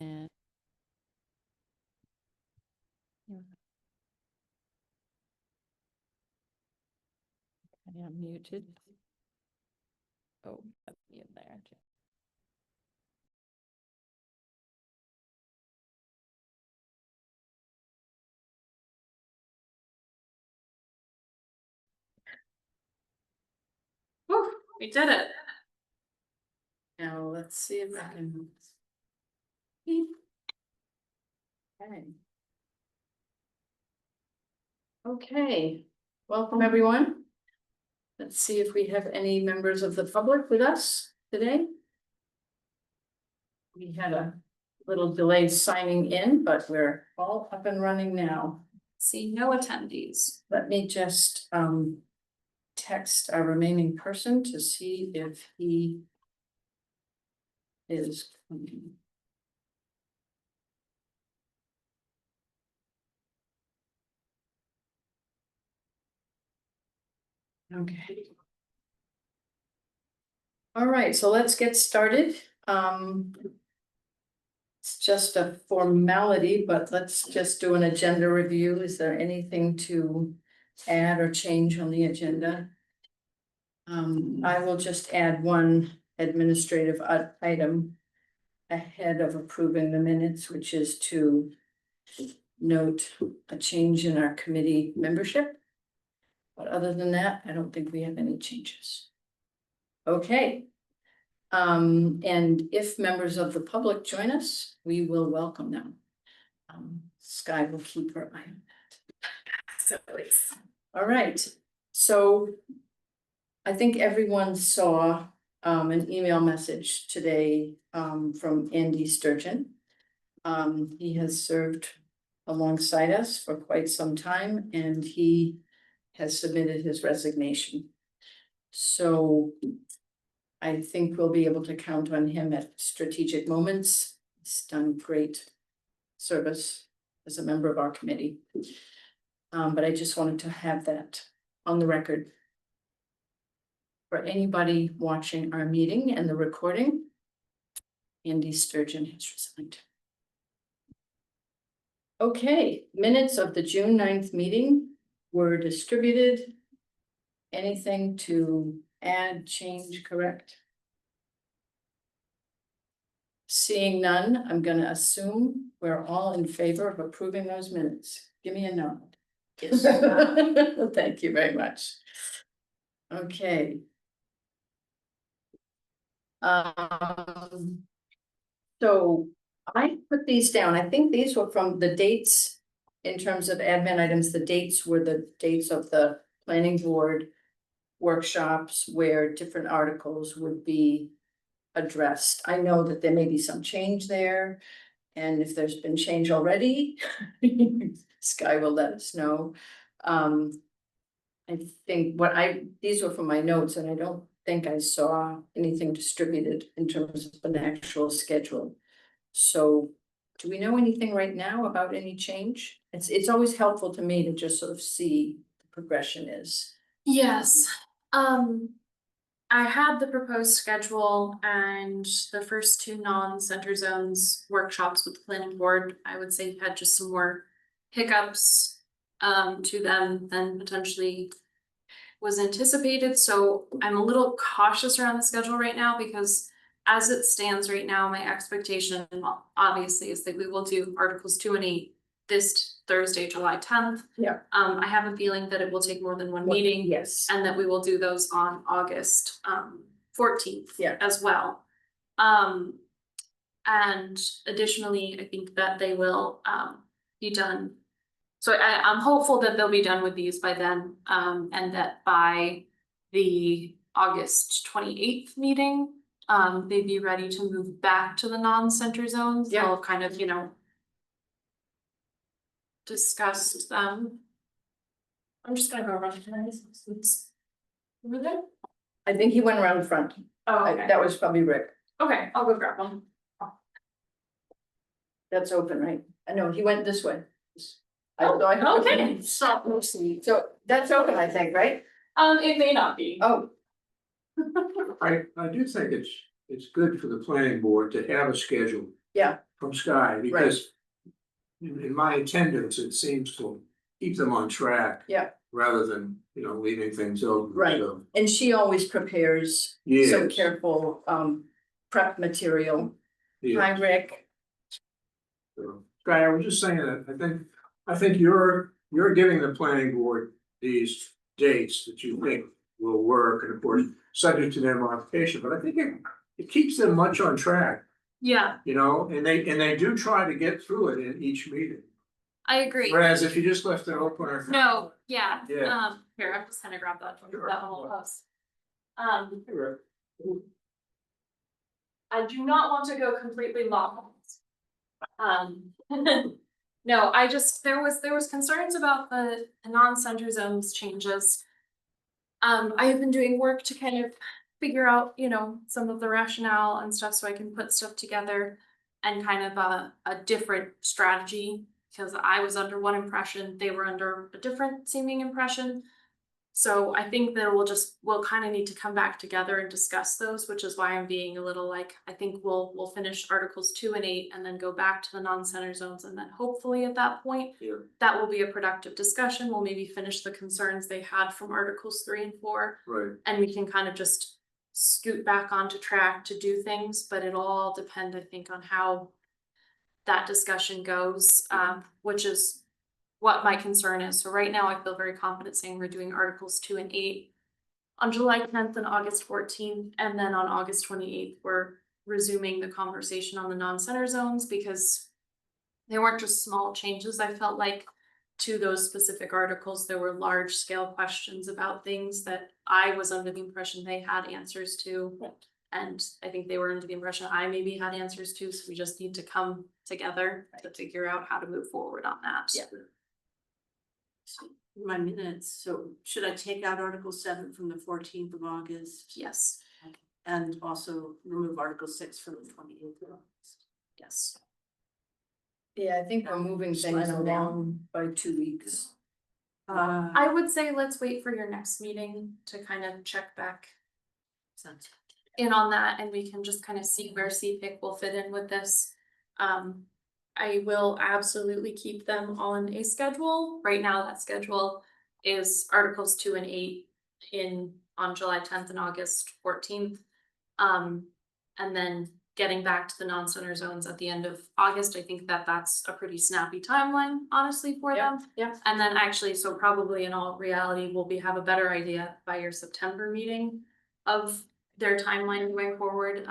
And I am muted. Oh, that's me in there. Whew, we did it. Now let's see if I can. Okay. Okay, welcome everyone. Let's see if we have any members of the public with us today. We had a little delay signing in, but we're all up and running now. See no attendees. Let me just text our remaining person to see if he is coming. Okay. All right, so let's get started. It's just a formality, but let's just do an agenda review. Is there anything to add or change on the agenda? I will just add one administrative item ahead of approving the minutes, which is to note a change in our committee membership. But other than that, I don't think we have any changes. Okay. And if members of the public join us, we will welcome them. Sky will keep her eye on that. So please. All right. So I think everyone saw an email message today from Andy Sturgeon. He has served alongside us for quite some time, and he has submitted his resignation. So I think we'll be able to count on him at strategic moments. He's done great service as a member of our committee. But I just wanted to have that on the record. For anybody watching our meeting and the recording, Andy Sturgeon has resigned. Okay, minutes of the June 9th meeting were distributed. Anything to add, change, correct? Seeing none, I'm going to assume we're all in favor of approving those minutes. Give me a nod. Yes. Thank you very much. Okay. So I put these down. I think these were from the dates in terms of admin items. The dates were the dates of the planning board workshops where different articles would be addressed. I know that there may be some change there. And if there's been change already, Sky will let us know. I think these were from my notes, and I don't think I saw anything distributed in terms of an actual schedule. So do we know anything right now about any change? It's always helpful to me to just sort of see the progression is. Yes. I had the proposed schedule and the first two non-center zones workshops with the planning board. I would say had just some more hiccups to them than potentially was anticipated. So I'm a little cautious around the schedule right now, because as it stands right now, my expectation, well, obviously, is that we will do Articles 2 and 8 this Thursday, July 10th. Yeah. I have a feeling that it will take more than one meeting. Yes. And that we will do those on August 14th. Yeah. As well. And additionally, I think that they will be done. So I'm hopeful that they'll be done with these by then, and that by the August 28th meeting, they'd be ready to move back to the non-center zones. Yeah. They'll kind of, discuss them. I'm just gonna go around over there. I think he went around the front. Oh, okay. That was probably Rick. Okay, I'll go grab them. That's open, right? I know he went this way. Okay. So that's open, I think, right? It may not be. Oh. I do think it's good for the planning board to have a schedule Yeah, from Sky, because in my attendance, it seems to keep them on track. Yeah. Rather than, leaving things open. Right. So, and she always prepares some yes, careful prep material. yeah. Hi, Rick. So, Sky, I was just saying that I think you're giving the planning board these dates that you think will work, and of course, subject to their modification, but I think it keeps them much on track, Yeah, and they do try to get through it in each meeting. I agree. Whereas if you just left it open or. No, yeah, Yeah. here, I'm just gonna grab that Sure. whole post. Hey, Rick. I do not want to go completely long. No, I just, there was concerns about the non-center zones changes. I have been doing work to kind of figure out, some of the rationale and stuff, so I can put stuff together and kind of a different strategy, because I was under one impression, they were under a different seeming impression. So I think that we'll kind of need to come back together and discuss those, which is why I'm being a little like, I think we'll finish Articles 2 and 8 and then go back to the non-center zones, and then hopefully at that point, that will be a productive discussion. We'll maybe finish the concerns they had from Articles 3 and 4. Right. And we can kind of just scoot back onto track to do things, but it'll all depend, I think, on how that discussion goes, which is what my concern is. So right now I feel very confident saying we're doing Articles 2 and 8 on July 10th and August 14th, and then on August 28th, we're resuming the conversation on the non-center zones, because they weren't just small changes. I felt like to those specific articles, there were large scale questions about things that I was under the impression they had answers to. And I think they were under the impression I maybe had answers to, so we just need to come together to figure out how to move forward on that. Yeah. My minutes, so should I take out Article 7 from the 14th of August? Yes, And also remove Article 6 from the 28th of August? yes. Yeah, I think we're moving things Slide 'em down. along by 2 weeks. I would say let's wait for your next meeting to kind of check back Sounds in on that, and we can just kind of see where CPIC will fit in with this. I will absolutely keep them on a schedule. Right now, that schedule is Articles 2 and 8 on July 10th and August 14th. And then getting back to the non-center zones at the end of August. I think that's a pretty snappy timeline, honestly, for them. Yeah. And then actually, so probably in all reality, we'll have a better idea by your September meeting of their timeline going forward,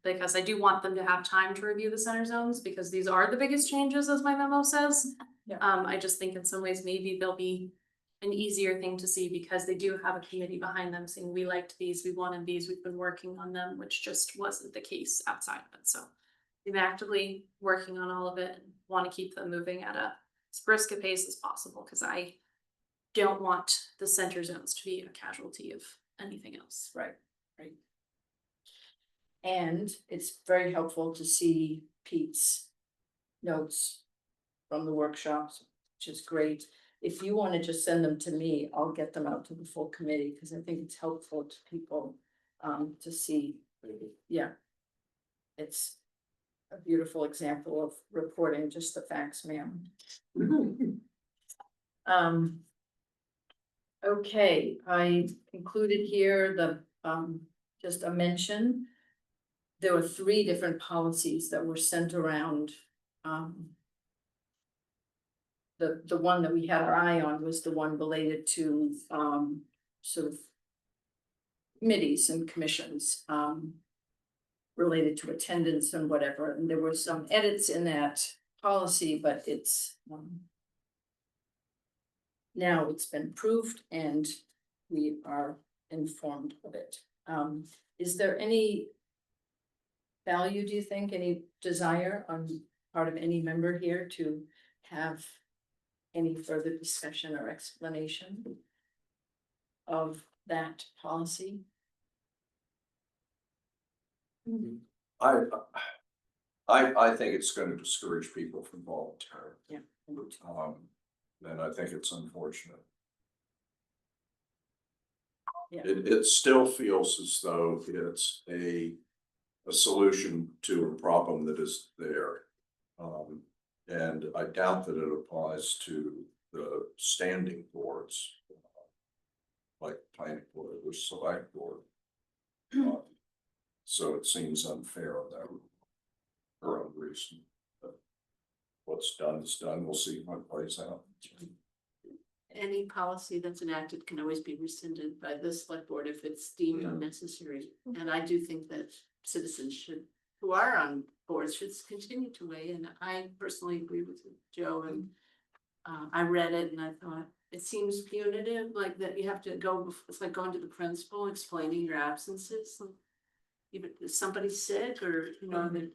because I do want them to have time to review the center zones, because these are the biggest changes, as my memo says. Yeah. I just think in some ways maybe they'll be an easier thing to see, because they do have a committee behind them saying, we liked these, we wanted these, we've been working on them, which just wasn't the case outside of it. So I'm actively working on all of it and want to keep them moving at as brisk a pace as possible, because I don't want the center zones to be a casualty of anything else. Right. And it's very helpful to see Pete's notes from the workshops, which is great. If you want to just send them to me, I'll get them out to the full committee, because I think it's helpful to people to see. Yeah. It's a beautiful example of reporting just the facts, ma'am. Okay, I included here the just a mention. There were 3 different policies that were sent around. The one that we had our eye on was the one related to sort of committees and commissions related to attendance and whatever, and there were some edits in that policy, but it's now it's been approved and we are informed of it. Is there any value, do you think, any desire on part of any member here to have any further discussion or explanation of that policy? I think it's gonna discourage people from volunteering. Yeah. And I think it's unfortunate. Yeah. It still feels as though it's a a solution to a problem that is there. And I doubt that it applies to the standing boards. Like planning board or select board. So it seems unfair on that. For own reason. But what's done is done, we'll see what plays out. Any policy that's enacted can always be rescinded by the select board if it's deemed unnecessary. And I do think that citizens should, who are on boards, should continue to weigh in. I personally agree with Joe, and I read it and I thought, it seems punitive, like that you have to go, it's like going to the principal, explaining your absences. Like, even if somebody's sick or, you know, they're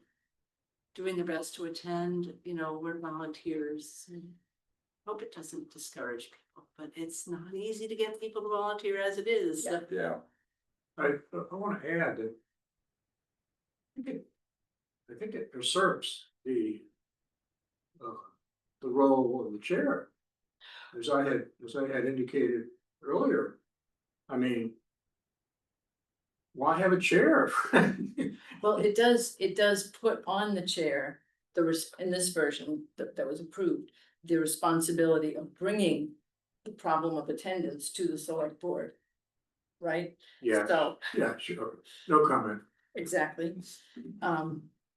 doing their best to attend, you know, we're volunteers. And hope it doesn't discourage people, but it's not easy to get people to volunteer as it is. Yeah. Yeah, I want to add that I think it usurps the role of the chair. As I had indicated earlier, I mean, why have a chair? Well, it does put on the chair, in this version that was approved, the responsibility of bringing the problem of attendance to the select board. Right? Yeah, So, yeah, sure, no comment. exactly.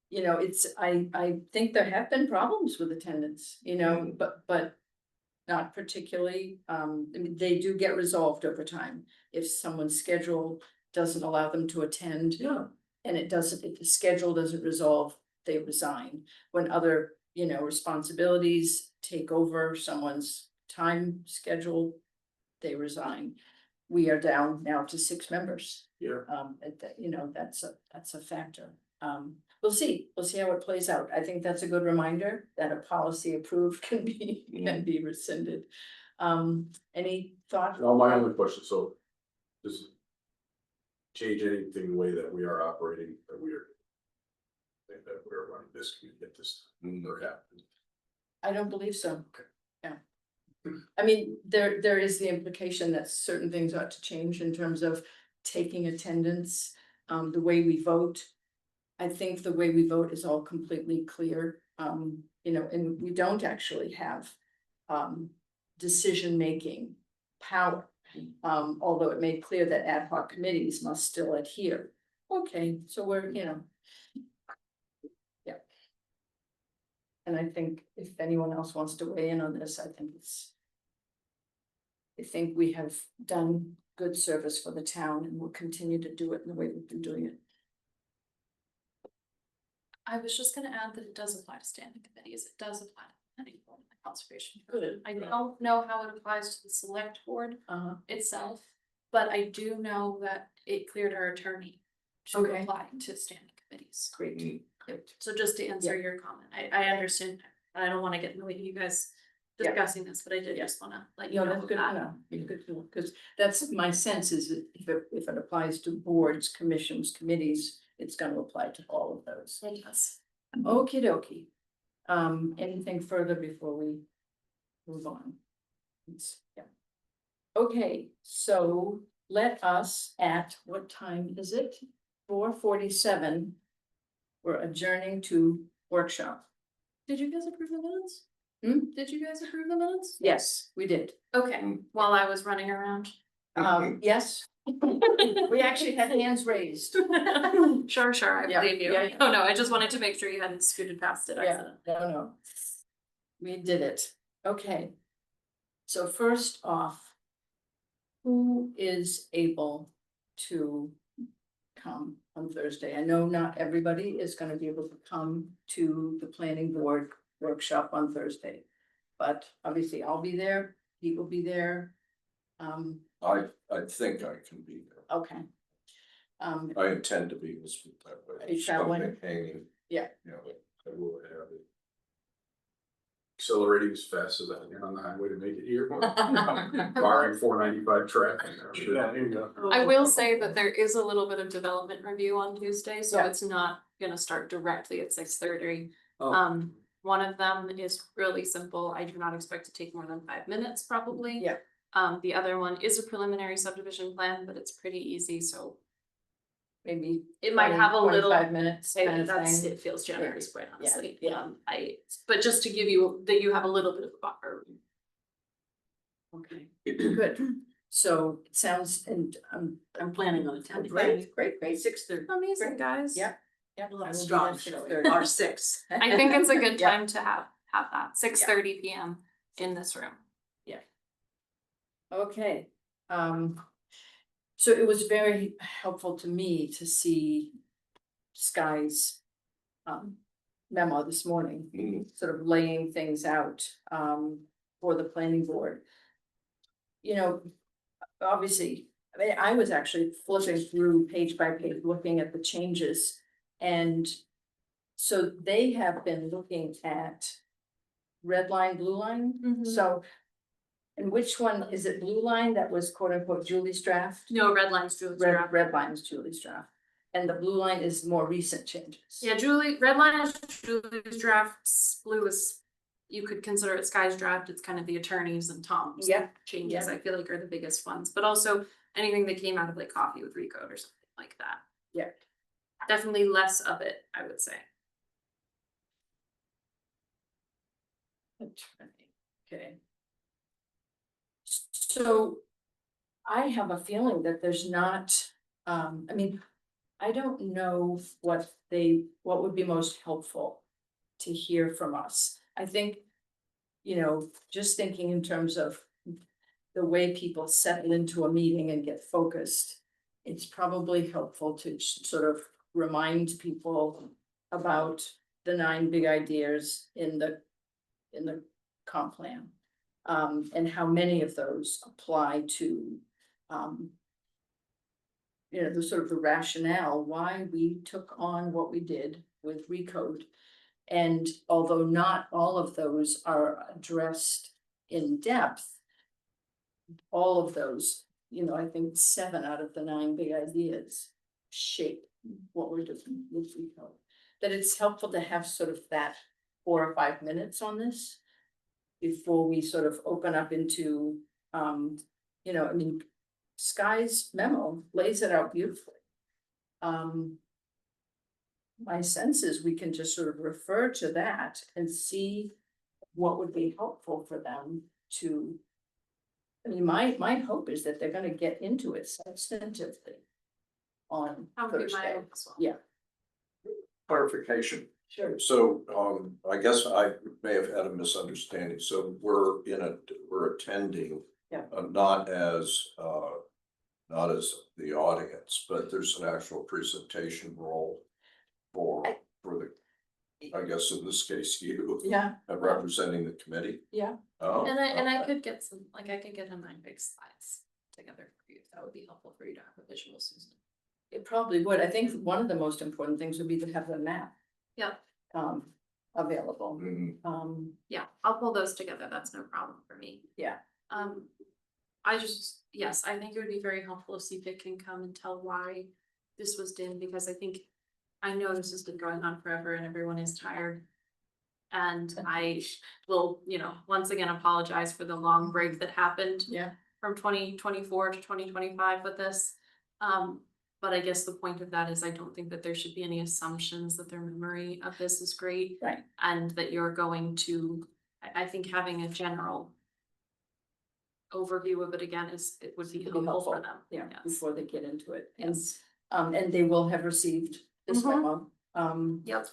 You know, I think there have been problems with attendance, you know, but not particularly, I mean, they do get resolved over time. If someone's schedule doesn't allow them to attend, Yeah, and if the schedule doesn't resolve, they resign. When other, you know, responsibilities take over someone's time schedule, they resign. We are down now to 6 members. yeah. You know, that's a factor. We'll see how it plays out. I think that's a good reminder that a policy approved can be rescinded. Any thoughts? No, my only question, so does it change anything the way that we are operating, that we're running this, can get this, or happen? I don't believe so. Yeah. I mean, there is the implication that certain things ought to change in terms of taking attendance, the way we vote. I think the way we vote is all completely clear, you know, and we don't actually have decision-making power. Although it made clear that ad hoc committees must still adhere. Okay, so we're, you know. Yeah. And I think if anyone else wants to weigh in on this, I think we have done good service for the town and we'll continue to do it in the way we've been doing it. I was just gonna add that it does apply to standing committees, it does apply to planning board and the conservation. Good. I don't know how it applies to the select board itself, but I do know that it cleared our attorney to Okay. apply to standing committees. Great. So just to answer your comment, I understand, I don't wanna get in the way of you guys Yeah. discussing this, but I did Yeah. just wanna let you No, know that's good to that. know, it's good to know, because that's my sense is that if it applies to boards, commissions, committees, it's gonna apply to all of those. Yes. Okie dokie. Anything further before we move on? Yeah. Okay, so let us at, what time is it? 4:47. We're adjourning to workshop. Did you guys approve the minutes? Did you guys approve the minutes? Yes, we did. Okay, while I was running around. Yes, we actually had hands raised. Sure, I Yeah, believe you. yeah. Oh, no, I just wanted to make sure you hadn't scooted past it Yeah, accidentally. no. We did it. Okay. So first off, who is able to come on Thursday? I know not everybody is gonna be able to come to the planning board workshop on Thursday. But obviously I'll be there, he will be there. I think I can be there. Okay. I intend to be, let's put it that way. Are you traveling? Something hanging. Yeah. You know, I will have it. Accelerating as fast as I can on the highway to make it here, barring 495 traffic. Yeah, there you go. I will say that there is a little bit of development review on Tuesday, so Yeah. it's not gonna start directly at 6:30. Oh. One of them is really simple. I do not expect to take more than 5 minutes probably. Yeah. The other one is a preliminary subdivision plan, but it's pretty easy, so maybe. It might have a little. 25 minutes kind of That's, thing. it feels generous, quite honestly. yeah. But just to give you, that you have a little bit of a buffer. Okay, good. So it sounds, and I'm planning on attending. great, 6:30. Amazing, guys. Yeah. yeah. We'll I have will be strong there showing, 6:30. or 6. I think it's a good Yeah. time to have that, 6:30 PM in this room. Okay, so it was very helpful to me to see Sky's memo this morning, sort of laying things out for the planning board. You know, obviously, I mean, I was actually flipping through page by page, looking at the changes. And so they have been looking at red line, blue line. Mhm. So, and which one, is it blue line that was quote unquote Julie's draft? No, red lines, Julie's draft. Red line is Julie's draft. And the blue line is more recent changes. Yeah, red line is Julie's drafts, blue is, you could consider it Sky's draft, it's kind of the attorneys and Tom's. Yeah, Changes, yeah. I feel like are the biggest ones, but also anything that came out of like Coffee with Recode or something like that. Yeah. Definitely less of it, I would say. Okay. So I have a feeling that there's not, I mean, I don't know what would be most helpful to hear from us. I think, you know, just thinking in terms of the way people settle into a meeting and get focused, it's probably helpful to sort of remind people about the 9 big ideas in the comp plan. And how many of those apply to, you know, the sort of the rationale why we took on what we did with Recode. And although not all of those are addressed in depth, all of those, you know, I think 7 out of the 9 big ideas shape what we're doing with Recode. That it's helpful to have sort of that 4 or 5 minutes on this before we sort of open up into, you know, I mean, Sky's memo lays it out beautifully. My sense is we can just sort of refer to that and see what would be helpful for them to. I mean, my hope is that they're gonna get into it substantively on That would be my Thursday. hope as well. Yeah, Clarification. sure. So, I guess I may have had a misunderstanding. So we're attending. Yeah. Not as the audience, but there's an actual presentation role for the, I guess in this case, you. Yeah, Representing the committee. yeah. Oh. And I okay. could get some, like, I could get a 9 big slides together for you, if that would be helpful for you to have a visual, Susan. It probably would. I think one of the most important things would be to have the map. Yeah. Available. Mhm. Yeah, I'll pull those together, that's no problem for me. Yeah. Yes, I think it would be very helpful if CPIC can come and tell why this was done, because I know this has been going on forever and everyone is tired. And I will, you know, once again apologize for the long break that happened. Yeah. From 2024 to 2025 with this. But I guess the point of that is I don't think that there should be any assumptions that their memory of this is great. Right. And that you're going to, I think having a general overview of it again it would be It'd be helpful for them. Yeah, Yes. before they get into it. Yes. And they will have received this Mhm. memo. Yep.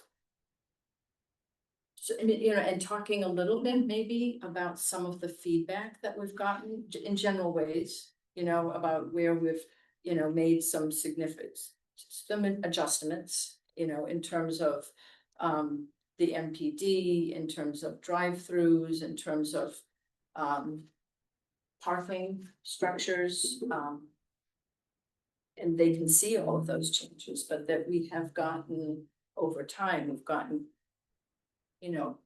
So, I mean, you know, and talking a little bit maybe about some of the feedback that we've gotten in general ways, you know, about where we've, you know, made some significant, some adjustments, you know, in terms of the MPD, in terms of drive-throughs, in terms of parking structures, and they can see all of those changes, but that we have gotten over time, we've gotten, you know,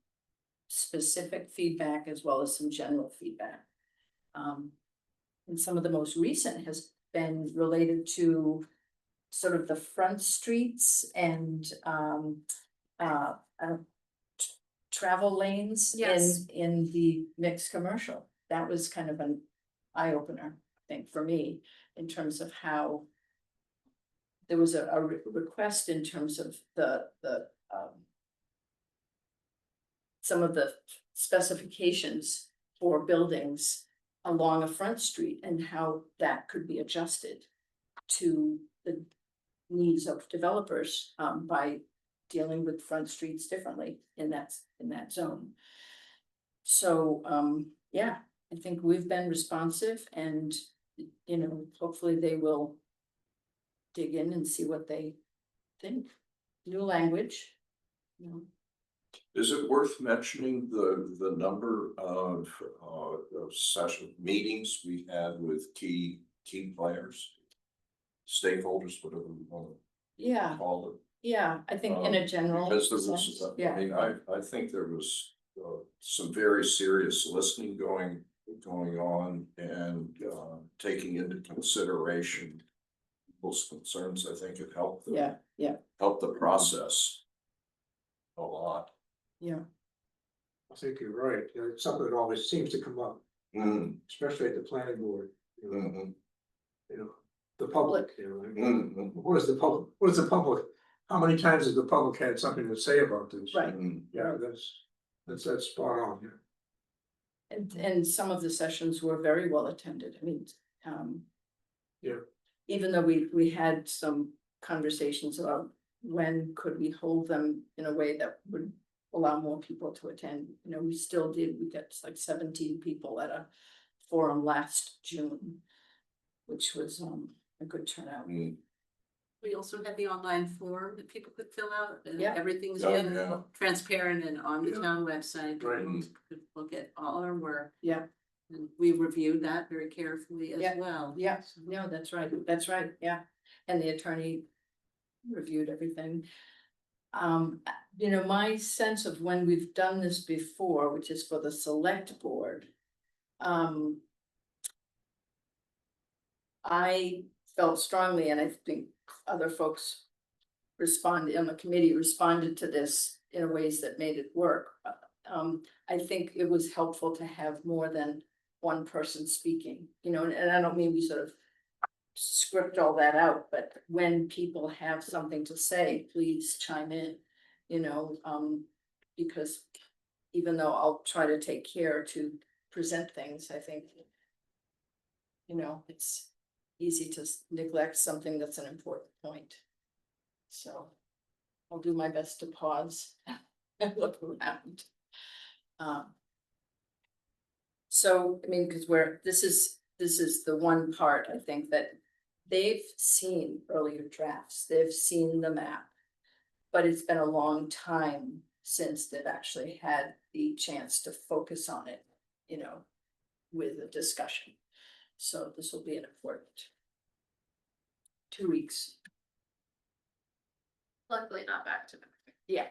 specific feedback as well as some general feedback. And some of the most recent has been related to sort of the front streets and travel lanes Yes. in the mixed commercial. That was kind of an eye opener, I think, for me, in terms of how there was a request in terms of the, some of the specifications for buildings along a front street and how that could be adjusted to the needs of developers, by dealing with front streets differently in that zone. So, yeah, I think we've been responsive and, you know, hopefully they will dig in and see what they think. New language, you know. Is it worth mentioning the number of session meetings we had with key players? Stakeholders, whatever we want Yeah, to call it. yeah, I think in a general Because there was, sense, I yeah, mean, I think there was some very serious listening going on and taking into consideration people's concerns. I think it helped helped the process a lot. yeah, I think you're right. It's something that always seems to come up, especially at the planning board. You know, Mhm. you know, the public, you know, like, Mhm. what is the public, how many times has the public had something to say about this? right. Yeah, that's spot on, yeah. And some of the sessions were very well attended. I mean, Yeah. even though we had some conversations about when could we hold them in a way that would allow more people to attend, you know, we still did, we got like 17 people at a forum last June, which was a good turnout. We also had the online form that people could fill out, and Yeah. everything's Yeah, been yeah. transparent and on the Yeah. town website. Right. People could look at all our work. Yeah. And we reviewed that very carefully as Yeah. well. Yeah, So- no, that's right, yeah, and the attorney reviewed everything. You know, my sense of when we've done this before, which is for the select board. I felt strongly, and I think other folks responded, on the committee responded to this in ways that made it work. I think it was helpful to have more than one person speaking, you know, and I don't mean we sort of script all that out, but when people have something to say, please chime in, you know, because even though I'll try to take care to present things, I think, you know, it's easy to neglect something that's an important point. So I'll do my best to pause and look around. So, I mean, because this is the one part, I think, that they've seen earlier drafts, they've seen the map. But it's been a long time since they've actually had the chance to focus on it, you know, with a discussion. So this will be an important 2 weeks. Luckily not back to back. Yeah.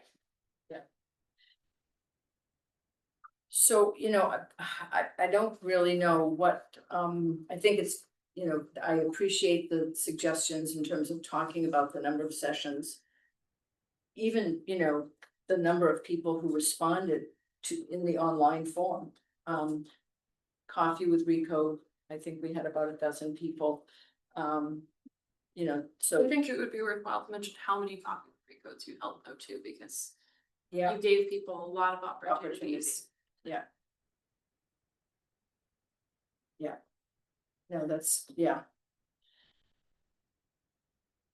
So, you know, I don't really know what, I think it's, you know, I appreciate the suggestions in terms of talking about the number of sessions. Even, you know, the number of people who responded to in the online form. Coffee with Rico, I think we had about 12 people. You know, I so, think it would be worthwhile to mention how many copy codes you held though too, because yeah, you gave people a lot of opportunities. yeah. No, that's, yeah.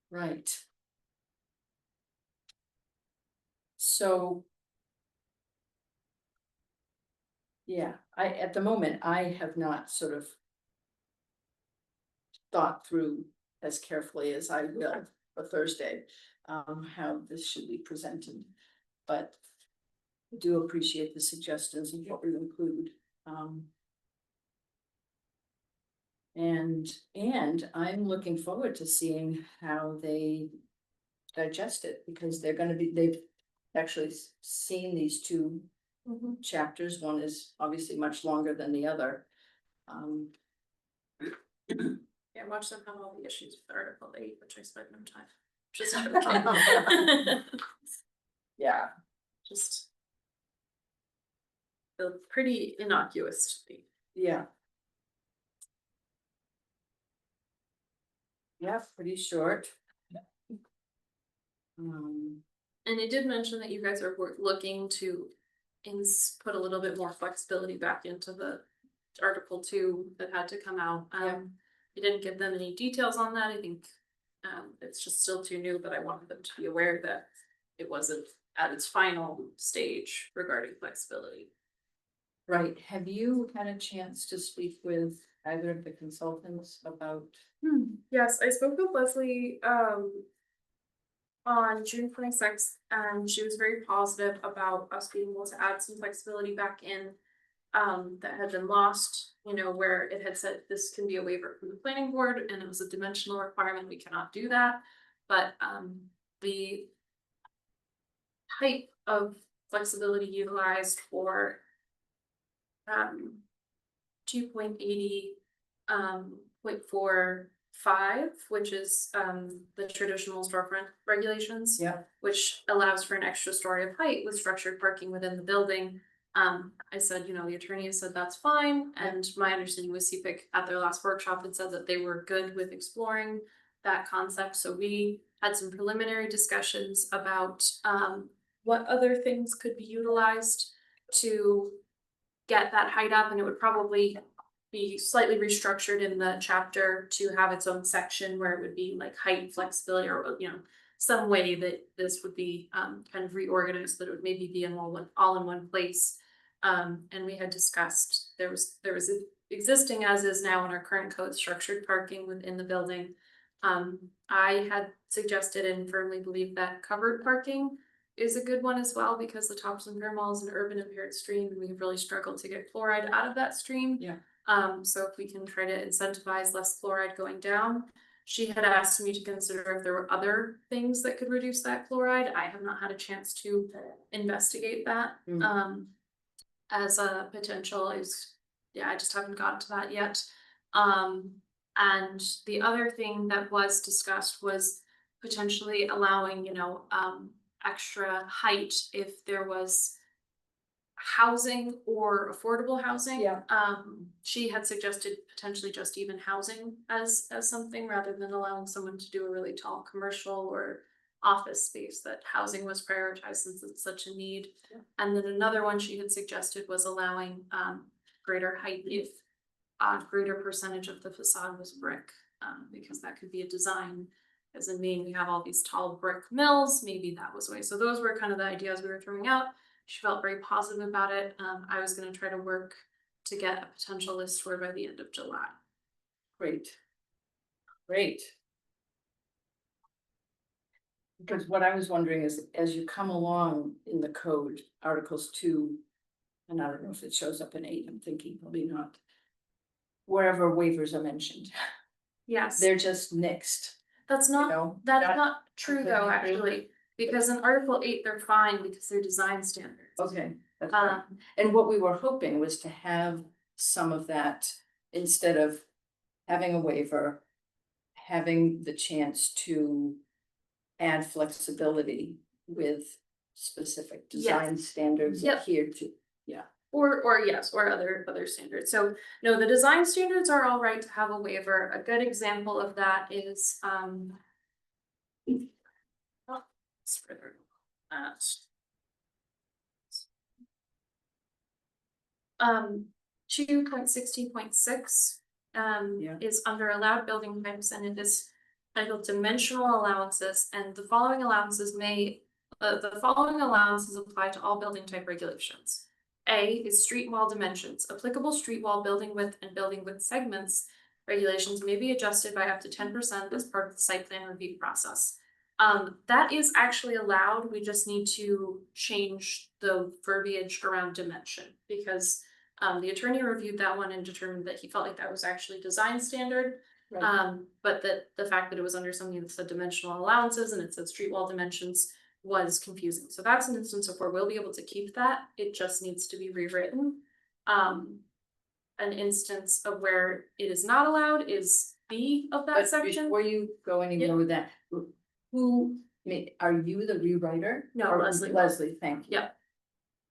Right. So. Yeah, at the moment, I have not sort of thought through as carefully as I will for Thursday, how this should be presented. But I do appreciate the suggestions and what we include. And I'm looking forward to seeing how they digest it, because they've actually seen these two chapters. One is obviously much longer than the other. Yeah, watch them have all the issues with Article 8, which I spent no time. Just joking. Yeah, Just feel pretty innocuous to me. yeah. Yeah, pretty short. And it did mention that you guys are looking to put a little bit more flexibility back into the Article 2 that had to come out. You didn't give them any details on that. I think it's just still too new, but I wanted them to be aware that it wasn't at its final stage regarding flexibility. Right, have you had a chance to speak with either of the consultants about? Yes, I spoke with Leslie on June 26th, and she was very positive about us being able to add some flexibility back in that had been lost, you know, where it had said this can be a waiver from the planning board and it was a dimensional requirement, we cannot do that. But the type of flexibility utilized for 2.80 0.45, which is the traditional storefront regulations. Yeah. Which allows for an extra story of height with structured parking within the building. I said, you know, the attorney has said that's fine, and my understanding was CPIC at their last workshop had said that they were good with exploring that concept. So we had some preliminary discussions about what other things could be utilized to get that height up, and it would probably be slightly restructured in the chapter to have its own section where it would be like height flexibility, or you know, some way that this would be kind of reorganized, that it would maybe be in all in one place. And we had discussed there was existing, as is now in our current code, structured parking within the building. I had suggested and firmly believe that covered parking is a good one as well, because the Topsham Fair Mall is an urban impaired stream and we've really struggled to get fluoride out of that stream. Yeah. So if we can try to incentivize less fluoride going down. She had asked me to consider if there were other things that could reduce that fluoride. I have not had a chance to investigate that as a potential. I just haven't gotten to that yet. And the other thing that was discussed was potentially allowing, you know, extra height if there was housing or affordable housing. Yeah. She had suggested potentially just even housing as something, rather than allowing someone to do a really tall commercial or office space, that housing was prioritized since it's such a need. Yeah. And then another one she had suggested was allowing greater height if a greater percentage of the facade was brick, because that could be a design. As in Maine, we have all these tall brick mills, maybe that was a way. So those were kind of the ideas we were throwing out. She felt very positive about it. I was going to try to work to get a potential list for by the end of July. Great. Great. Because what I was wondering is, as you come along in the code, Articles 2, and I don't know if it shows up in 8, I'm thinking probably not. Wherever waivers are mentioned, Yes, they're just nixed, that's you not know? that's not true okay, though, true. actually, because in Article 8 they're fine because they're design standards. Okay, that's right. And what we were hoping was to have some of that, instead of having a waiver, having the chance to add flexibility with specific design standards Yep. adhered to. Or yes, or other standards. So no, the design standards are all right to have a waiver. A good example of that is it's further that. 2.16.6 Yeah. is under allowed building types, and it is titled dimensional allowances, and the following allowances apply to all building type regulations. A is street wall dimensions. Applicable street wall, building width, and building width segments regulations may be adjusted by up to 10% as part of the site plan review process. That is actually allowed. We just need to change the verbiage around dimension, because the attorney reviewed that one and determined that he felt like that was actually design standard. Right. But that the fact that it was under something that said dimensional allowances and it said street wall dimensions was confusing. So that's an instance of where we'll be able to keep that. It just needs to be rewritten. An instance of where it is not allowed is B of that But section. before you go anywhere with that, are you the rewriter? No, Or Leslie. Leslie, thank you. Yep.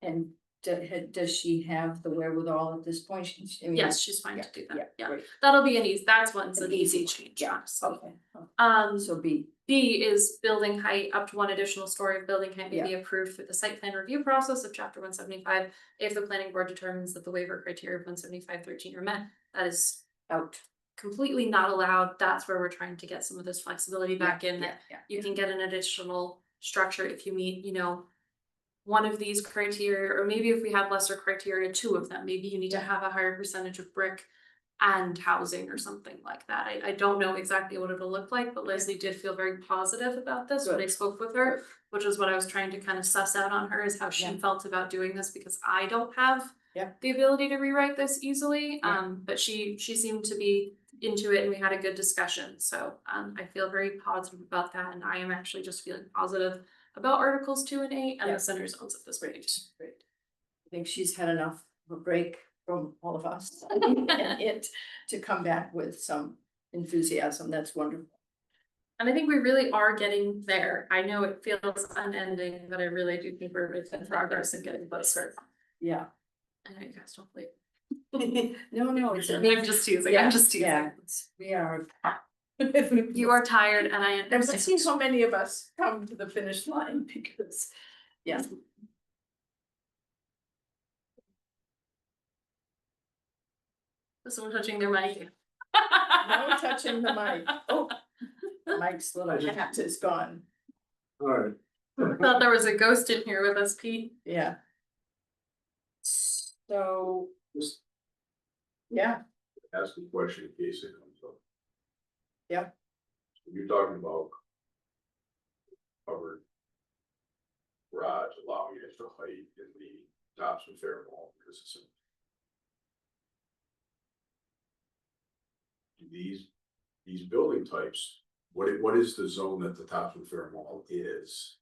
And does she have the wherewithal at this point? I mean, Yes, she's fine yeah, to do that, yeah, great. that'll be that's one's An an easy easy change, Yeah, honestly. okay, so B, B is building height, up to 1 additional story of building can be Yeah. approved through the site plan review process of chapter 175. If the planning board determines that the waiver criteria of 175.13 are met, that is out. completely not allowed. That's where we're trying to get some of this flexibility back in, that Yeah, you can get an additional structure if you meet, one of these criteria, or maybe if we have lesser criteria, 2 of them, maybe you need to have a higher percentage of brick and housing or something like that. I don't know exactly what it'll look like, but Leslie did feel very positive about this when I Good. spoke with her, Good. which is what I was trying to kind of suss out on her, is how she Yeah. felt about doing this, because I don't have Yeah. the ability to rewrite this easily. Yeah. But she seemed to be into it, and we had a good discussion. So I feel very positive about that, and I am actually just feeling positive about Articles 2 and 8 and Yeah. the center zones at this point. Great. I think she's had enough of a break from all of us and it to come back with some enthusiasm. That's wonderful. And I think we really are getting there. I know it feels unending, but I really do think we're making progress and getting closer. Yeah. I know you guys don't believe. No, it's. I'm just teasing, Yeah, I'm just teasing. yeah, we are. You are tired and I And let's see understand. how many of us come to the finish line because, yeah. Someone touching their mic. No touching the mic. Oh, Mike's little hat is gone. Alright. I thought there was a ghost in here with us, Pete. Yeah. So, Just yeah, ask a question in case it comes up. Yeah. So you're talking about covered garage allowing extra height in the Topsham Fair Mall, because it's these building types, what is the zone that the Topsham Fair Mall is?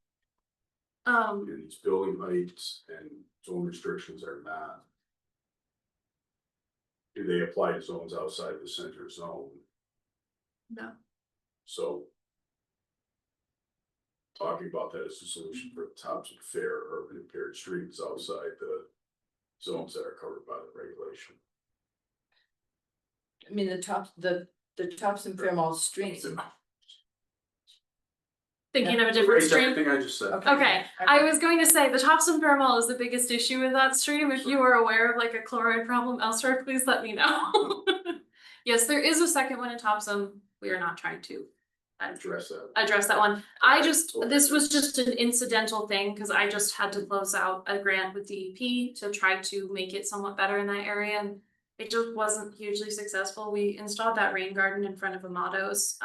And these building heights and zone restrictions are not. Do they apply to zones outside the center zone? No. So. Talking about that as a solution for Topsham Fair urban impaired streets outside the zones that are covered by the regulation. I mean, the Topsham Fair Mall streets. Thinking of a different Erase stream. everything I just said. Okay, I was going to say the Topsham Fair Mall is the biggest issue with that stream. If you are aware of like a chloride problem elsewhere, please let me know. Yes, there is a second one in Topsham. We are not trying to Address that. address that one. This was just an incidental thing, because I just had to close out a grant with DEP to try to make it somewhat better in that area, and it just wasn't hugely successful. We installed that rain garden in front of Amato's,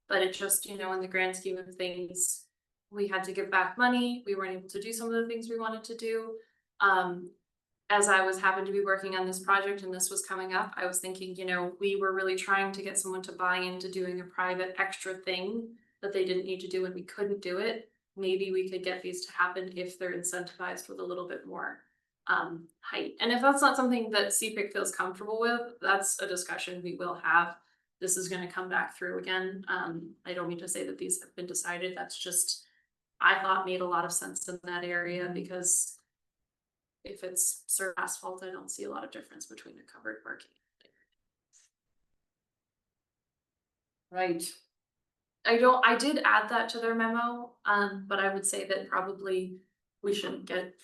but it just, in the grand scheme of things, we had to give back money. We weren't able to do some of the things we wanted to do. As I was having to be working on this project and this was coming up, I was thinking, we were really trying to get someone to buy into doing a private extra thing that they didn't need to do and we couldn't do it. Maybe we could get these to happen if they're incentivized with a little bit more height. And if that's not something that CPIC feels comfortable with, that's a discussion we will have. This is going to come back through again. I don't mean to say that these have been decided. That's just, I thought made a lot of sense in that area, because if it's surf asphalt, I don't see a lot of difference between a covered parking. Right, I did add that to their memo, but I would say that probably we shouldn't get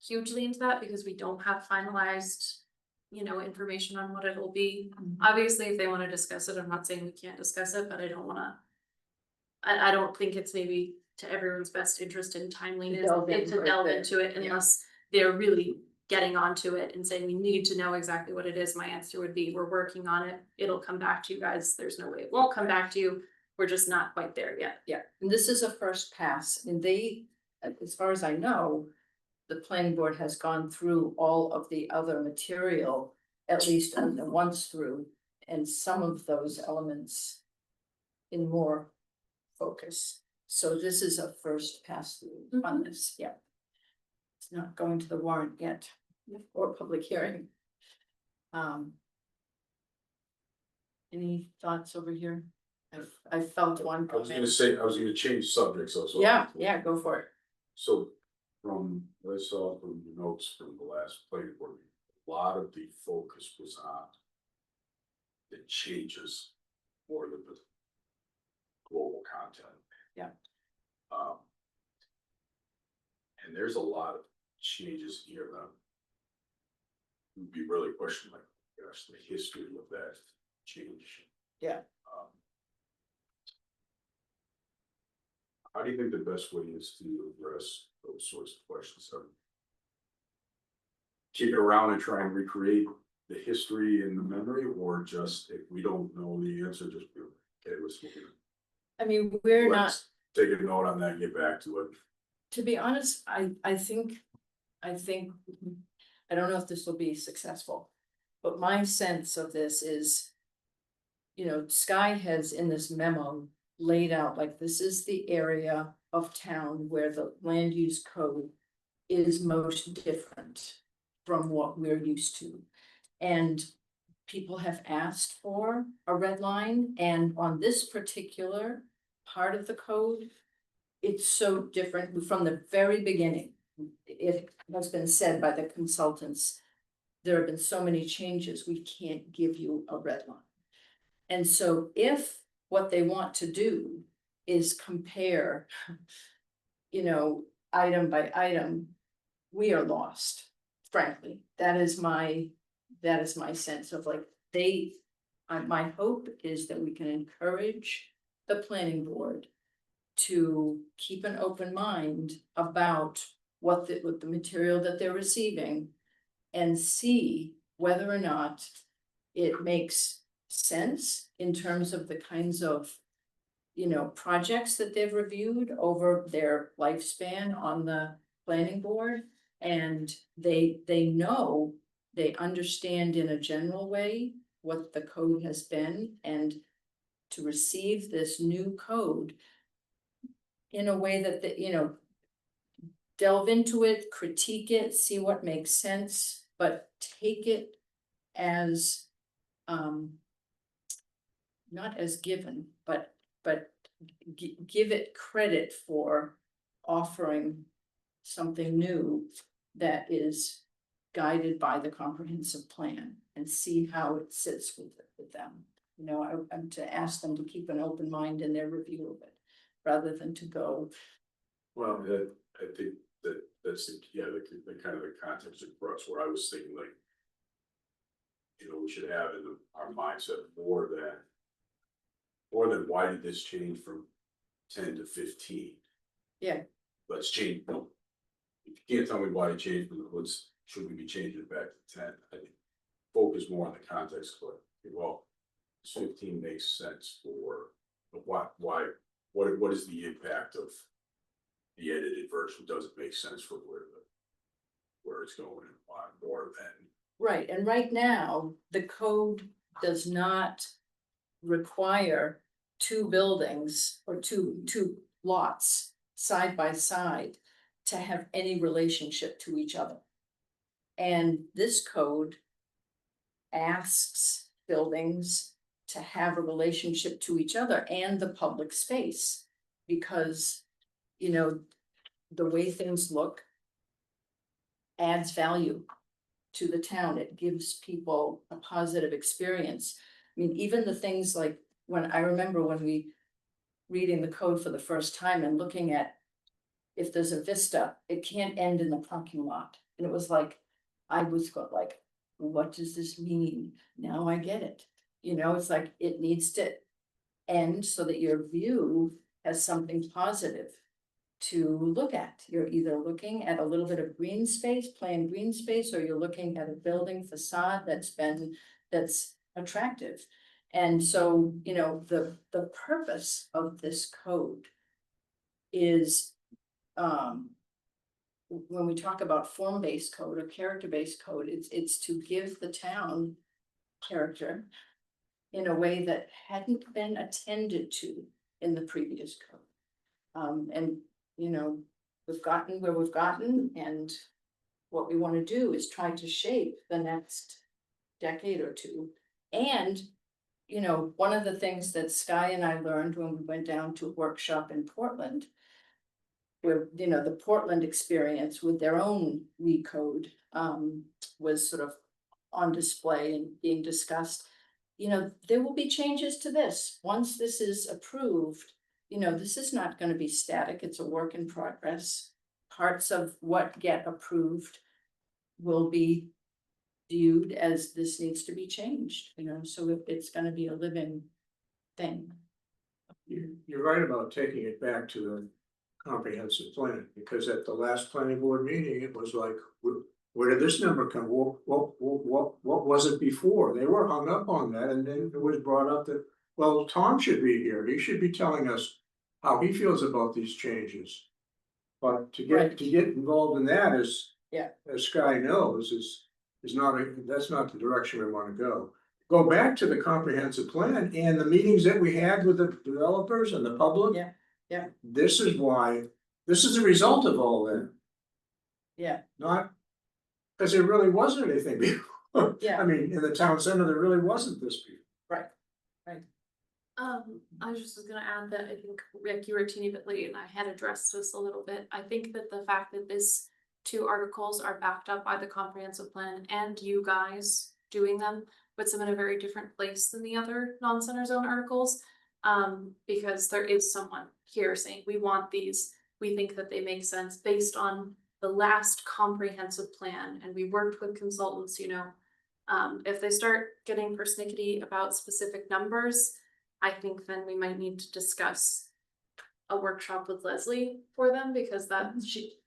hugely into that, because we don't have finalized, information on what it will be. Obviously, if they want to discuss it, I'm not saying we can't discuss it, but I don't want to. I don't think it's maybe to everyone's best interest in timeliness to delve into it unless they're really getting onto it and saying we need to know exactly what it is. My answer would be, we're working on it. It'll come back to you guys. There's no way it won't come back to you. We're just not quite there yet. yeah, and this is a first pass, and they, as far as I know, the planning board has gone through all of the other material, at least once through, and some of those elements in more focus. So this is a first pass through on this, yeah. It's not going to the warrant yet, or public hearing. Any thoughts over here? I felt one. I was gonna change subjects also. Yeah, go for it. So from what I saw from the notes from the last planning board, meeting, a lot of the focus was on the changes more than the global content. Yeah. And there's a lot of changes here that would be really questioning, like, gosh, the history of that change. Yeah. How do you think the best way is to address those sorts of questions? Keep it around and try and recreate the history and the memory, or just if we don't know the answer, just be okay, let's look at it. I mean, we're not, Let's take a note on that and get back to it. to be honest, I think, I don't know if this will be successful. But my sense of this is, you know, Sky has in this memo laid out, like, this is the area of town where the land use code is most different from what we're used to. And people have asked for a red line, and on this particular part of the code, it's so different from the very beginning. It has been said by the consultants, there have been so many changes, we can't give you a red line. And so if what they want to do is compare, you know, item by item, we are lost, frankly. That is my sense of, like, my hope is that we can encourage the planning board to keep an open mind about what the material that they're receiving, and see whether or not it makes sense in terms of the kinds of, you know, projects that they've reviewed over their lifespan on the planning board. And they know, they understand in a general way what the code has been, and to receive this new code in a way that, you know, delve into it, critique it, see what makes sense, but take it as, not as given, but give it credit for offering something new that is guided by the comprehensive plan, and see how it sits with them. You know, I'm to ask them to keep an open mind in their review of it, rather than to go, Well, I think that's the kind of the context of crux where I was thinking, like, you know, we should have in our mindset more than why did this change from 10 to 15? Yeah. Let's change. No, if you can't tell me why it changed, should we be changing it back to 10? I think focus more on the context of, well, 15 makes sense for what is the impact of the edited version? Does it make sense for where it's going and why, more than right, and right now, the code does not require two buildings or two lots side by side to have any relationship to each other. And this code asks buildings to have a relationship to each other and the public space, because, you know, the way things look adds value to the town. It gives people a positive experience. I mean, even the things like, when I remember when we reading the code for the first time and looking at, if there's a vista, it can't end in the parking lot. And it was like, I was like, what does this mean? Now I get it. You know, it's like, it needs to end so that your view has something positive to look at. You're either looking at a little bit of green space, plain green space, or you're looking at a building facade that's attractive. And so, you know, the purpose of this code is, when we talk about form-based code or character-based code, it's to give the town character in a way that hadn't been attended to in the previous code. And, you know, we've gotten where we've gotten, and what we want to do is try to shape the next decade or two. And, you know, one of the things that Sky and I learned when we went down to a workshop in Portland where, you know, the Portland experience with their own recode was sort of on display and being discussed. You know, there will be changes to this. Once this is approved, you know, this is not gonna be static, it's a work in progress. Parts of what get approved will be viewed as this needs to be changed, you know, so it's gonna be a living thing. You're right about taking it back to the comprehensive plan, because at the last planning board meeting, it was like, where did this number come? What was it before? They were hung up on that, and then it was brought up that, well, Tom should be here, he should be telling us how he feels about these changes. But to Right. get involved in that is, Yeah. as Sky knows, is not, that's not the direction we wanna go. Go back to the comprehensive plan and the meetings that we had with the developers and the public. Yeah, yeah. This is why, this is the result of all that, Yeah, not, because there really wasn't anything before. Yeah. I mean, in the town center, there really wasn't this before. I was just gonna add that I think, Rick, you were a teeny bit late and I had addressed this a little bit. I think that the fact that this two articles are backed up by the comprehensive plan and you guys doing them puts them in a very different place than the other non-center zone articles. Because there is someone here saying, we want these, we think that they make sense based on the last comprehensive plan, and we worked with consultants, you know. If they start getting persnickety about specific numbers, I think then we might need to discuss a workshop with Leslie for them, because that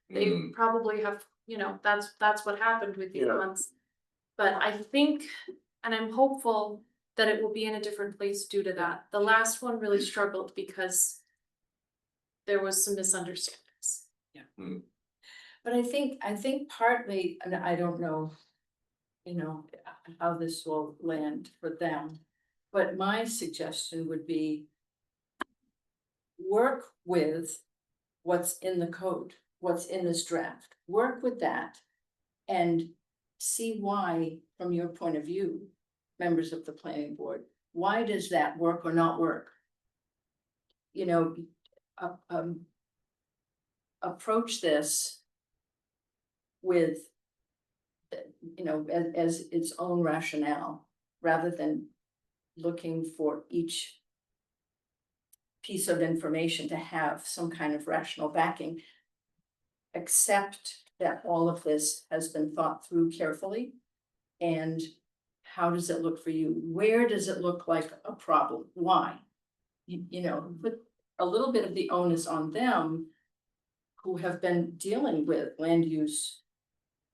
they probably have, you know, that's what happened with these Yeah. ones. But I think, and I'm hopeful that it will be in a different place due to that. The last one really struggled because there was some misunderstandings. but I think partly, and I don't know, you know, how this will land for them. But my suggestion would be work with what's in the code, what's in this draft, work with that. And see why, from your point of view, members of the planning board, why does that work or not work? You know, approach this with, you know, as its own rationale, rather than looking for each piece of information to have some kind of rational backing. Accept that all of this has been thought through carefully. And how does it look for you? Where does it look like a problem? Why? You know, put a little bit of the onus on them who have been dealing with land use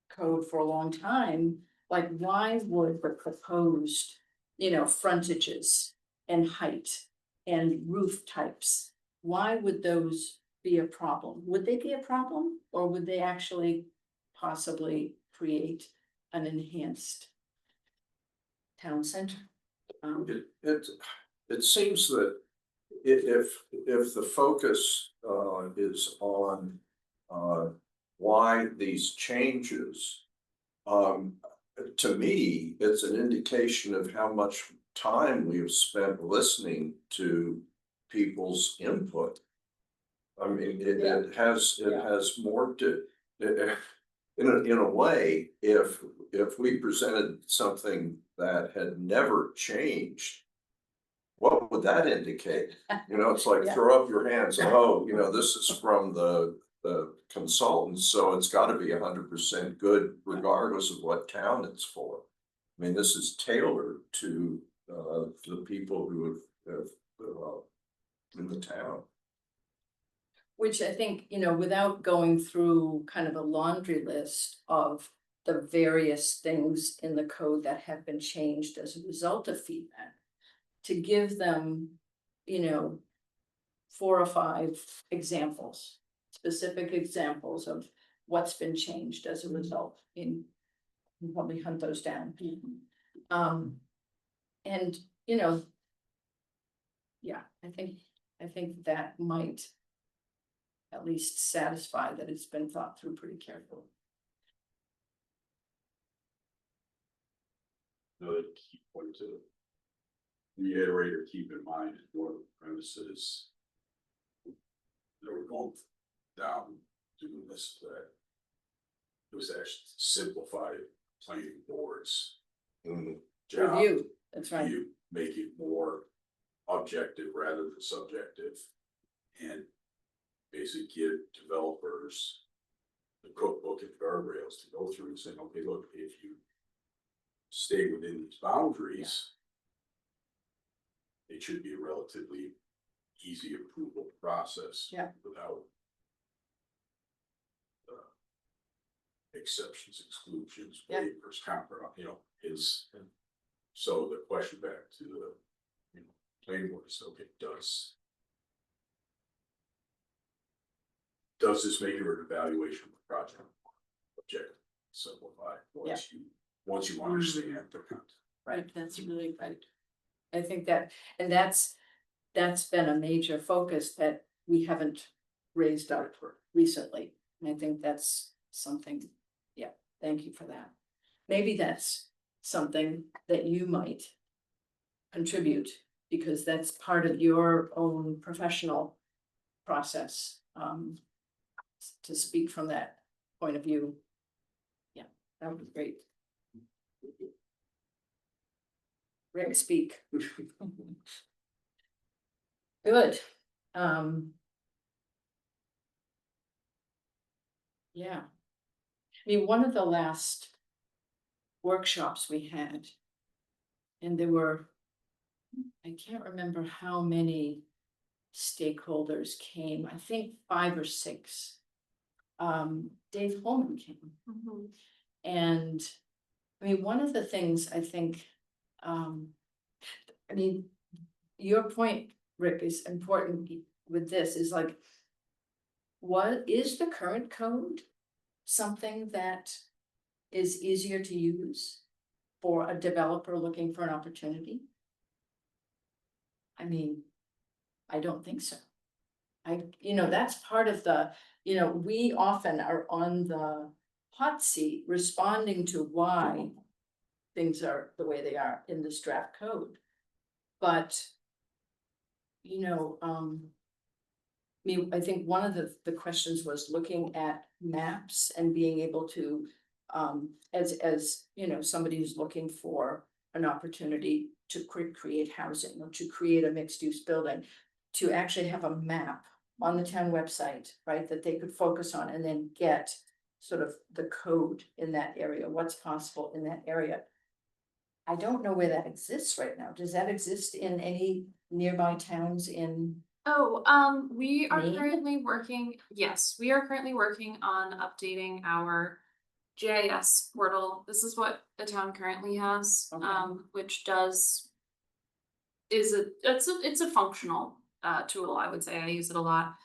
code for a long time. Like, why would the proposed, you know, frontages and height and roof types, why would those be a problem? Would they be a problem, or would they actually possibly create an enhanced town center? It seems that if the focus is on why these changes, to me, it's an indication of how much time we have spent listening to people's input. I mean, it has more to, in a way, if we presented something that had never changed, what would that indicate? You know, it's like, Yeah. throw up your hands, oh, you know, this is from the consultants, so it's gotta be 100% good regardless of what town it's for. I mean, this is tailored to the people who have in the town. Which I think, you know, without going through kind of a laundry list of the various things in the code that have been changed as a result of feedback, to give them, you know, 4 or 5 examples, specific examples of what's been changed as a result. You can probably hunt those down. And, you know, yeah, I think that might at least satisfy that it's been thought through pretty carefully. Another key point to reiterate or keep in mind is one of the premises that we're going down was actually to simplify planning boards. Mhm. Job. Review, that's right. You make it more objective rather than subjective. And basically give developers the cookbook and guardrails to go through and say, okay, look, if you stay within these boundaries, it should be a relatively easy approval process. Yeah. Without exceptions, exclusions, Yeah. waivers, is, so the question back to the, planning board is, okay, does this make your evaluation of the project objective, simplified, once you understand the content? Right. That's really right. I think that, and that's been a major focus that we haven't raised up recently. And I think that's something, yeah, thank you for that. Maybe that's something that you might contribute, because that's part of your own professional process, to speak from that point of view. Yeah, that would be great. Rick, speak. Good. Yeah. I mean, one of the last workshops we had, and there were, I can't remember how many stakeholders came, I think 5 or 6. Dave Holman came. And I mean, one of the things I think, I mean, your point, Rick, is important with this, is like, what is the current code something that is easier to use for a developer looking for an opportunity? I mean, I don't think so. That's part of the, we often are on the hot seat responding to why things are the way they are in this draft code. But, I think one of the questions was looking at maps and being able to, as somebody who's looking for an opportunity to create housing or to create a mixed-use building, to actually have a map on the town website, right, that they could focus on and then get sort of the code in that area, what's possible in that area. I don't know where that exists right now. Does that exist in any nearby towns in? We are Maine? currently working, yes, we are currently working on updating our GIS portal. This is what the town currently has, Okay. which it's a functional tool, I would say. I use it a lot.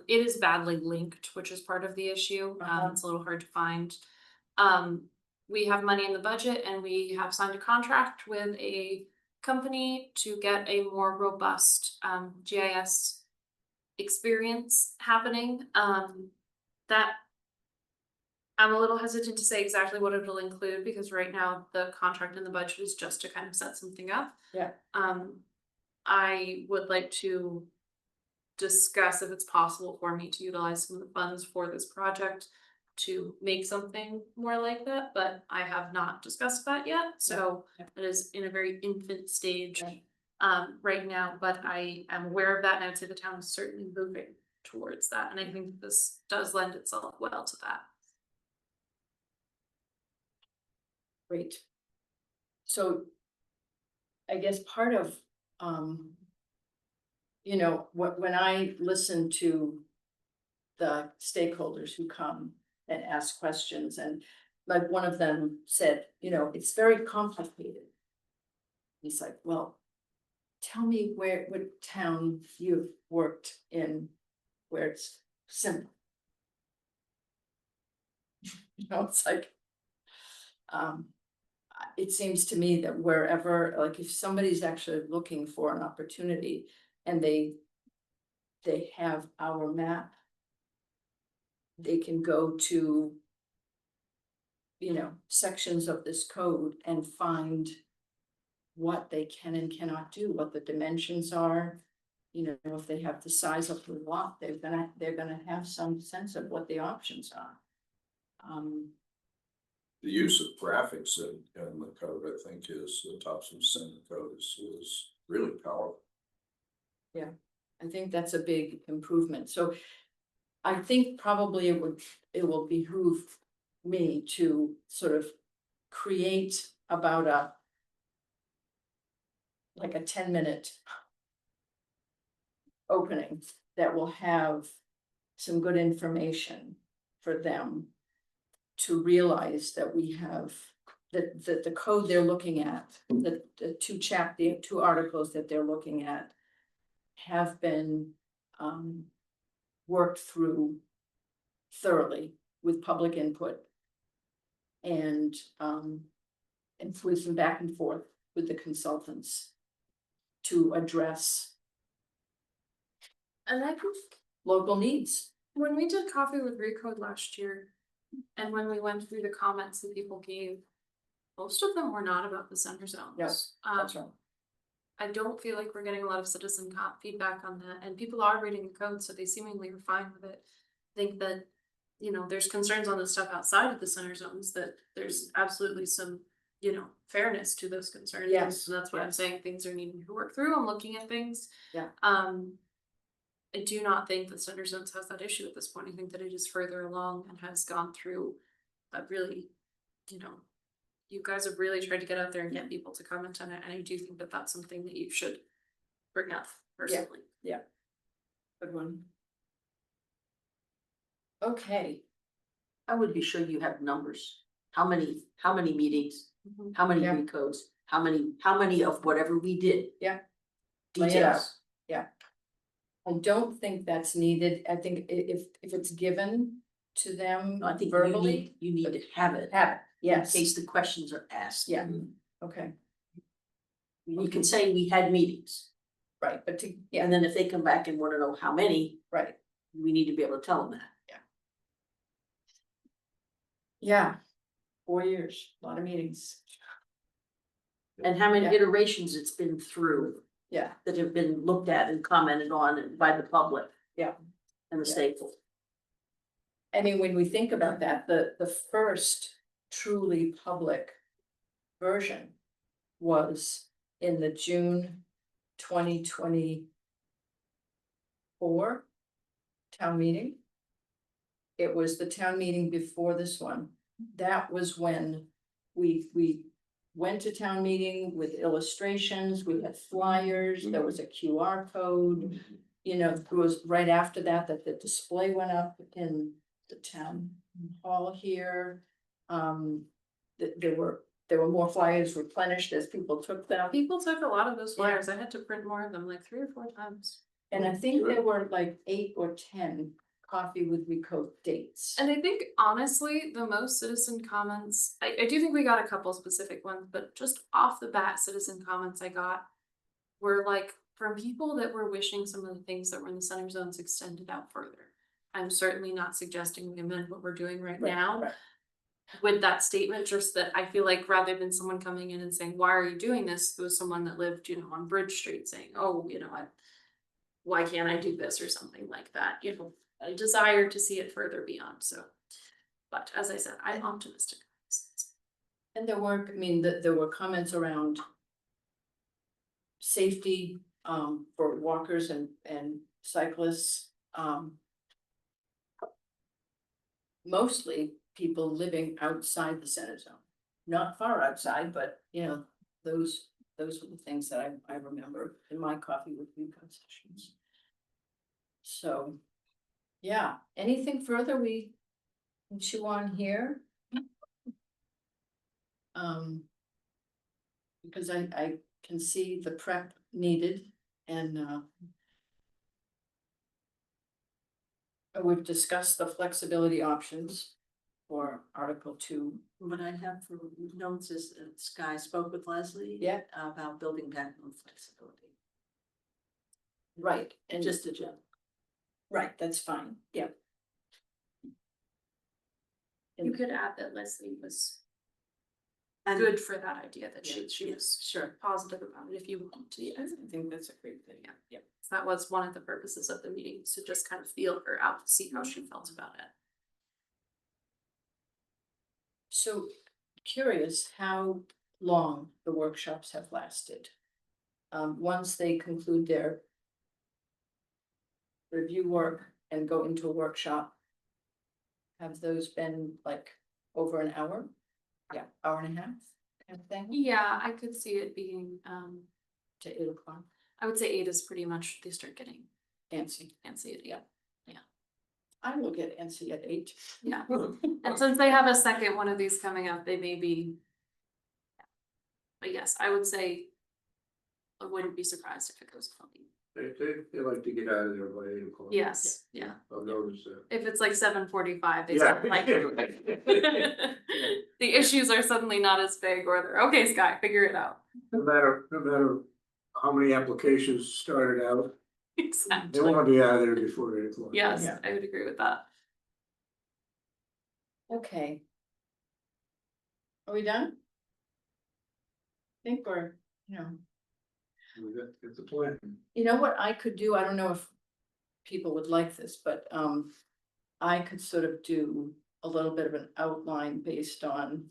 It is badly linked, which is part of the issue. It's a little hard to find. We have money in the budget and we have signed a contract with a company to get a more robust GIS experience happening. That I'm a little hesitant to say exactly what it'll include, because right now the contract and the budget is just to kind of set something up. Yeah. I would like to discuss if it's possible for me to utilize some of the funds for this project to make something more like that, but I have not discussed that yet, so it is in a very infant stage right now, but I am aware of that, and I would say the town is certainly moving towards that, and I think this does lend itself well to that. Great. So I guess part of, when I listen to the stakeholders who come and ask questions, and like one of them said, it's very complicated. He's like, well, tell me what town you've worked in where it's simple. It's like, it seems to me that wherever, like if somebody's actually looking for an opportunity and they have our map, they can go to, sections of this code and find what they can and cannot do, what the dimensions are. If they have the size of the lot, they're gonna have some sense of what the options are. The use of graphics in the code, I think, is the Topsham Center code is really powerful. I think that's a big improvement, so. I think probably it will behoove me to sort of create about like a 10-minute opening that will have some good information for them to realize that we have, that the code they're looking at, the two articles that they're looking at have been worked through thoroughly with public input. And with some back and forth with the consultants to address And I think local needs. when we did Coffee with Recode last year, and when we went through the comments that people gave, most of them were not about the center zones. Yes, Um, That's right. I don't feel like we're getting a lot of citizen feedback on that, and people are reading the code, so they seemingly are fine with it. I think that, you know, there's concerns on the stuff outside of the center zones, that there's absolutely some, you know, fairness to those concerns. Yes, And that's why I'm yes. saying things are needing to work through. I'm looking at things. Yeah. I do not think that center zones has that issue at this point. I think that it is further along and has gone through a really, you know, you guys have really tried to get out there and get people to comment on it, and I do think that that's something that you should bring up personally. Good one. Okay, I would be sure you have numbers. How many meetings, Mhm. how many Yeah. recodes, how many of whatever we did? Yeah. Lay it out. Details. I don't think that's needed. I think if it's given to them I think verbally, you need to have it. have it, In yes, case the questions are asked. yeah, okay, You can say we had meetings, right, but to, and yeah, then if they come back and wanna know how many, right, we need to be able to tell them that. yeah. 4 years, a lot of meetings, And how many Yeah. iterations it's been through yeah, that have been looked at and commented on and by the public. Yeah. And the Yeah. stakeholders. I mean, when we think about that, the first truly public version was in the June 2024 town meeting. It was the town meeting before this one. That was when we went to town meeting with illustrations, we had flyers, there was a QR code. You know, it was right after that the display went up in the town hall here. There were more flyers replenished as people took them. People took a lot of those flyers. I had to print more of them, like 3 or 4 times. And I think there were like 8 or 10 Coffee with Recode dates. And I think honestly, the most citizen comments, I do think we got a couple specific ones, but just off the bat, citizen comments I got were like from people that were wishing some of the things that were in the center zones extended out further. I'm certainly not suggesting we amend what we're doing right now. Right. With that statement, just that I feel like rather than someone coming in and saying, why are you doing this? It was someone that lived, you know, on Bridge Street saying, oh, you know, why can't I do this or something like that, you know, a desire to see it further beyond, so. But as I said, I'm optimistic. And there were, I mean, there were comments around safety for walkers and cyclists. Mostly people living outside the center zone, not far outside, but you know, those were the things that I remember in my Coffee with Recode sessions. So, yeah, anything further we can chew on here? Because I can see the prep needed and we've discussed the flexibility options for Article 2. What I have for notes is that Sky spoke with Leslie. Yeah. About building backbone flexibility. Right, and Just a joke. right, that's fine, yeah. You could add that Leslie was And good for that idea, that Yeah, she was sure. positive about it if you want to, I think that's a great thing, yeah. That was one of the purposes of the meeting, to just kind of feel her out, to see how she felt about it. So curious how long the workshops have lasted. Once they conclude their review work and go into a workshop. Have those been like over an hour? Yeah, hour and a half kind of thing Yeah, I could see it being, to 8 o'clock. I would say 8 is pretty much, they start getting Fancy. fancy at 8. I will get antsy at 8. Yeah, and since they have a second one of these coming up, they may be. But yes, I would say. I wouldn't be surprised if it goes funny. They like to get out of there by 8 o'clock. Yes, yeah. I've noticed that. If it's like 7:45, they Yeah. start like. The issues are suddenly not as big, or they're, okay, Sky, figure it out. No matter how many applications started out, they Exactly. wanna be out of there before 8 o'clock. Yes, Yeah. I would agree with that. Okay. Are we done? Think we're, That's the plan. you know what I could do, I don't know if people would like this, but I could sort of do a little bit of an outline based on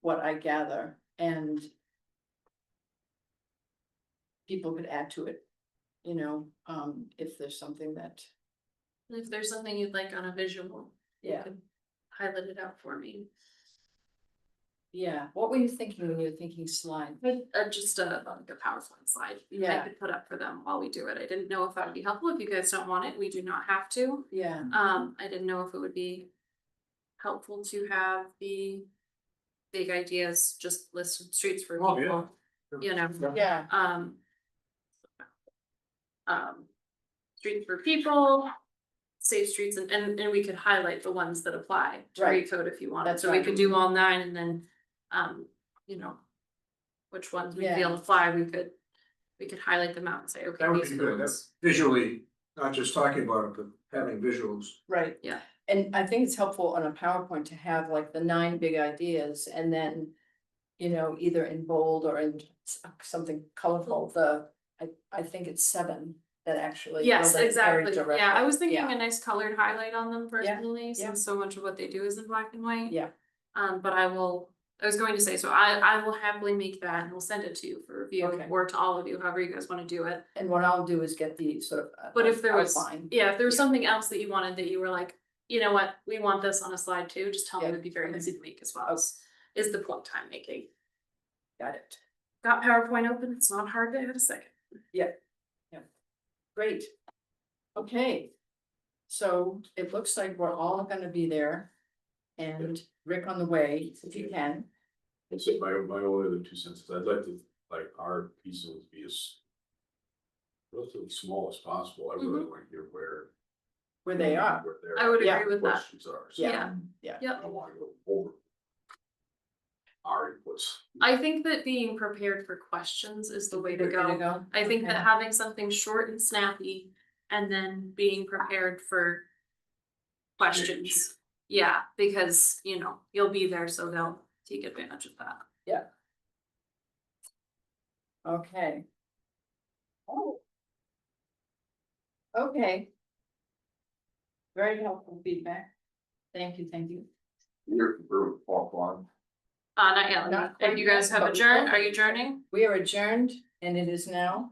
what I gather and people could add to it, if there's something that, If there's something you'd like on a visual, you yeah, could highlight it out for me. yeah. What were you thinking when you were thinking slide? Just like a PowerPoint slide. I Yeah. could put up for them while we do it. I didn't know if that would be helpful. If you guys don't want it, we do not have to. Yeah, I didn't know if it would be helpful to have the big ideas, just list streets for Oh, people, yeah. you know, yeah, streets for people, safe streets, and we could highlight the ones that apply to Right. recode if you wanted. That's So we right. could do all 9 and then, which ones we feel Yeah. apply, we could highlight them out and say, okay, That would these be are the good, ones. visually, not just talking about it, but having visuals. right. Yeah. And I think it's helpful on a PowerPoint to have like the 9 big ideas and then, either in bold or in something colorful, I think it's 7 that actually. Yes, relate very exactly. Yeah, I was thinking directly. a nice colored highlight on them personally, yeah. since so much of what they do is in black and white. Yeah, But I was going to say, so I will happily make that and we'll send it to you for review Okay. or to all of you, however you guys wanna do it. and what I'll do is get the sort of. But if there was, outline. yeah, if there was Yeah. something else that you wanted that you were like, you know what, we want this on a slide too, just tell me, Yeah. it'd be very Okay. easy to make as well, is the point time making. Got it. Got PowerPoint open, it's not hard to add a second. Great. Okay. So it looks like we're all gonna be there. And Rick on the way, if you can. It's my only other 2 cents, I'd like to, like, our pieces would be as relatively small as possible, I really want to hear where They are. where their I would Yeah. agree with that. questions are. So Yeah. I don't want to go over our inputs. I think that being prepared for questions is the way to go. I think that Okay. having something short and snappy and then being prepared for questions. Yeah, because you'll be there, so they'll take advantage of that. Okay. Oh. Okay. Very helpful feedback. Thank you. You're off on. Not yet. Not If quite you guys yet, have but we adjourned, will. are you adjourning? We are adjourned and it is now